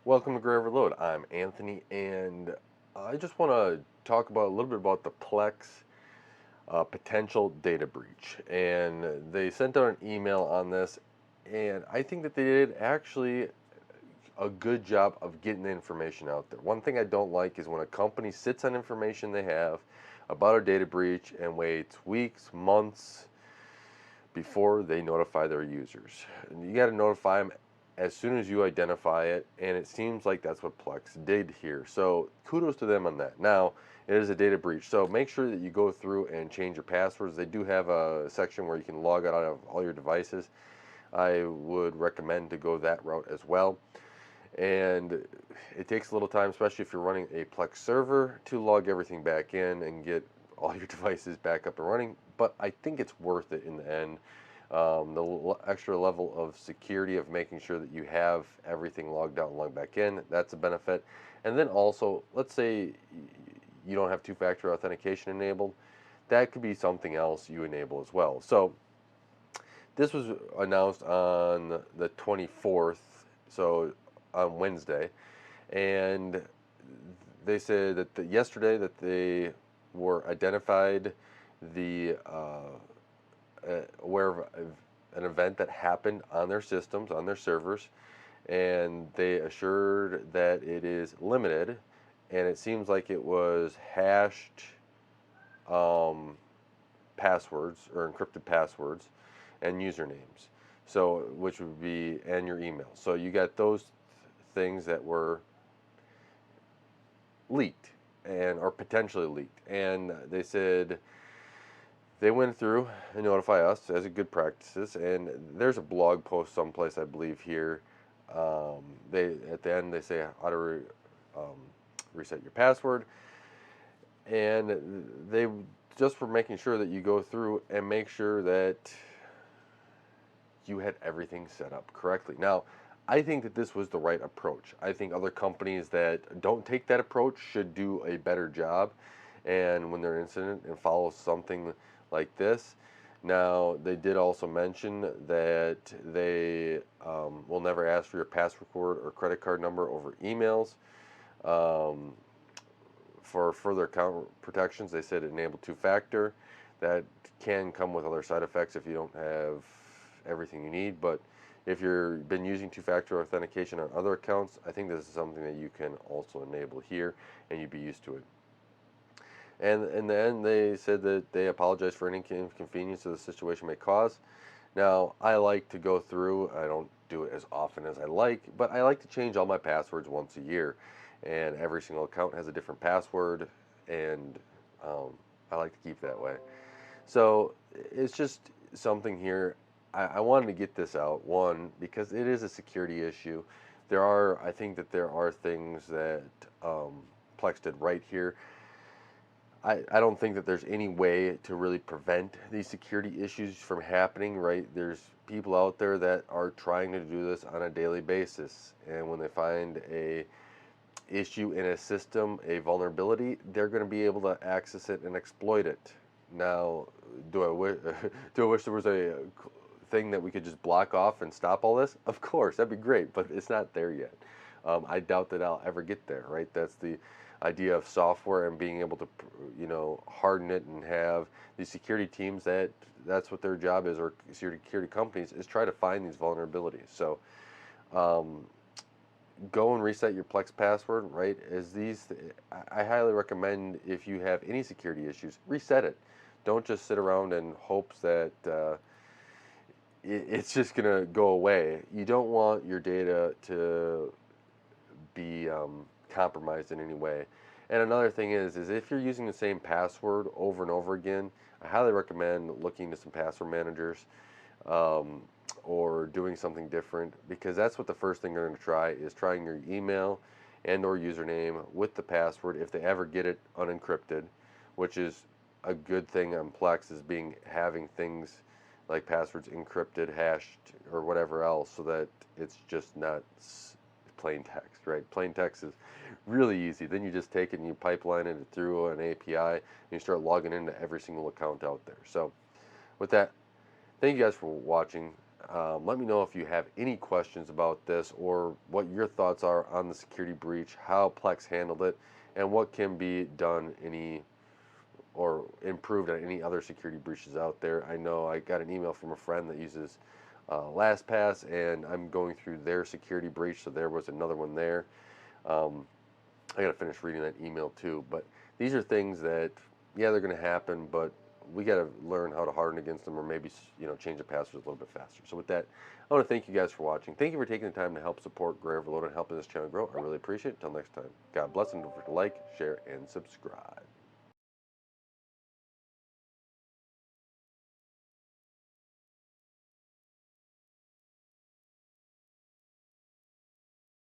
Welcome to Gray Overload. I'm Anthony, and I just want to talk about a little bit about the Plex potential data breach. And they sent out an email on this, and I think that they did actually a good job of getting the information out there. One thing I don't like is when a company sits on information they have about a data breach and waits weeks, months before they notify their users. And you got to notify them as soon as you identify it, and it seems like that's what Plex did here. So kudos to them on that. Now, it is a data breach, so make sure that you go through and change your passwords. They do have a section where you can log out of all your devices. I would recommend to go that route as well. And it takes a little time, especially if you're running a Plex server, to log everything back in and get all your devices back up and running. But I think it's worth it in the end. The extra level of security of making sure that you have everything logged out and logged back in, that's a benefit. And then also, let's say you don't have two-factor authentication enabled, that could be something else you enable as well. So this was announced on the 24th, so on Wednesday, and they said that yesterday that they were identified the aware of an event that happened on their systems, on their servers, and they assured that it is limited, and it seems like it was hashed um, passwords or encrypted passwords and usernames. So, which would be, and your email. So you got those things that were leaked and or potentially leaked. And they said they went through and notify us as a good practices. And there's a blog post someplace I believe here. They at the end they say how to um, reset your password, and they just for making sure that you go through and make sure that you had everything set up correctly. Now, I think that this was the right approach. I think other companies that don't take that approach should do a better job. And when they're in incident and follow something like this, now they did also mention that they will never ask for your password or credit card number over emails. Um, for further account protections, they said enable two-factor. That can come with other side effects if you don't have everything you need, but if you've been using two-factor authentication on other accounts, I think this is something that you can also enable here and you'd be used to it. And in the end, they said that they apologize for any inconvenience that the situation may cause. Now, I like to go through, I don't do it as often as I like, but I like to change all my passwords once a year. And every single account has a different password, and I like to keep that way. So it's just something here. I wanted to get this out, one, because it is a security issue. I think that there are things that Plex did right here. I don't think that there's any way to really prevent these security issues from happening, right? There's people out there that are trying to do this on a daily basis, and when they find a issue in a system, a vulnerability, they're going to be able to access it and exploit it. Now, do I wish do I wish there was a thing that we could just block off and stop all this? Of course, that'd be great, but it's not there yet. I doubt that I'll ever get there, right? That's the idea of software and being able to, harden it and have these security teams that's what their job is, or security companies, is try to find these vulnerabilities. So, um, go and reset your Plex password, right? I highly recommend if you have any security issues, reset it. Don't just sit around in hopes that it's just going to go away. You don't want your data to be compromised in any way. And another thing is if you're using the same password over and over again, I highly recommend looking to some password managers, um, or doing something different, because that's what the first thing they're going to try is trying your email and or username with the password if they ever get it unencrypted, which is a good thing on Plex, is having things like passwords encrypted, hashed, or whatever else, so that it's just not plain text, right? Plain text is really easy. Then you just take it and you pipeline it through an API and you start logging into every single account out there. So with that, thank you guys for watching. Let me know if you have any questions about this or what your thoughts are on the security breach, how Plex handled it, and what can be done or improved on any other security breaches out there. I know I got an email from a friend that uses LastPass, and I'm going through their security breach, so there was another one there. Um, I got to finish reading that email too. But these are things that, yeah, they're going to happen, but we got to learn how to harden against them, or maybe change the passwords a little bit faster. So with that, I want to thank you guys for watching. Thank you for taking the time to help support Gray Overload and helping this channel grow. I really appreciate it. Until next time, God bless, and don't forget to like, share, and subscribe.